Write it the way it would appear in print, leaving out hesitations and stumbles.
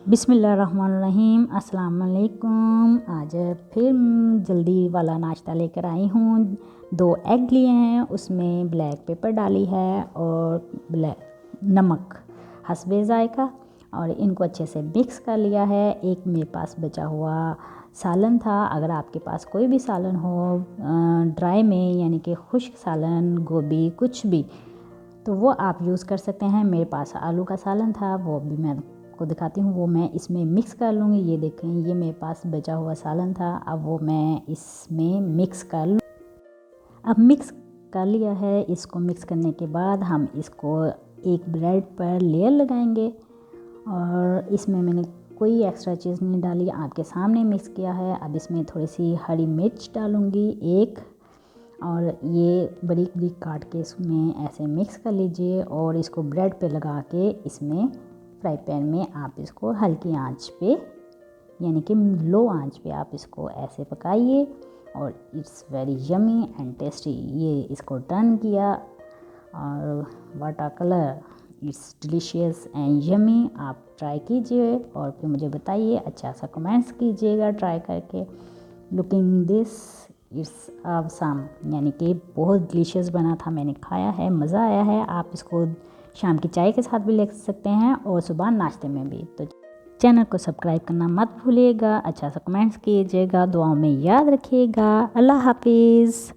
बिस्मिल्लाहिर्रहमानिर्रहीम, अस्सलाम वालेकुम। आज फिर जल्दी वाला नाश्ता लेकर आई हूँ। 2 एग लिए हैं, उसमें ब्लैक पेपर डाली है और नमक हस्बे ज़ायका, और इनको अच्छे से मिक्स कर लिया है। एक मेरे पास बचा हुआ सालन था, अगर आपके पास कोई भी सालन हो ड्राई में, यानी कि खुश्क सालन, गोभी, कुछ भी, तो वो आप यूज़ कर सकते हैं। मेरे पास आलू का सालन था, वो भी मैं को दिखाती हूँ, वो मैं इसमें मिक्स कर लूँगी। ये देखें, ये मेरे पास बचा हुआ सालन था, अब वो मैं इसमें मिक्स कर लूँ। अब मिक्स कर लिया है। इसको मिक्स करने के बाद हम इसको एक ब्रेड पर लेयर लगाएंगे, और इसमें मैंने कोई एक्स्ट्रा चीज़ नहीं डाली, आपके सामने मिक्स किया है। अब इसमें थोड़ी सी हरी मिर्च डालूँगी एक, और ये बारीक बारीक काट के इसमें ऐसे मिक्स कर लीजिए, और इसको ब्रेड पे लगा के इसमें फ्राई पैन में आप इसको हल्की आंच पे, यानी कि लो आंच पे आप इसको ऐसे पकाइए, और it's very yummy and tasty. ये इसको टर्न किया, और water colour, it's delicious and yummy. आप ट्राई कीजिए और फिर मुझे बताइए, अच्छा सा कमेंट्स कीजिएगा ट्राई करके। लुकिंग दिस, इट्स आवसम, यानी कि बहुत डिलीशियस बना था, मैंने खाया है, मज़ा आया है। आप इसको शाम की चाय के साथ भी ले सकते हैं और सुबह नाश्ते में भी। तो चैनल को सब्सक्राइब करना मत भूलिएगा, अच्छा सा कमेंट्स कीजिएगा, दुआओं में याद रखिएगा। अल्लाह हाफिज़।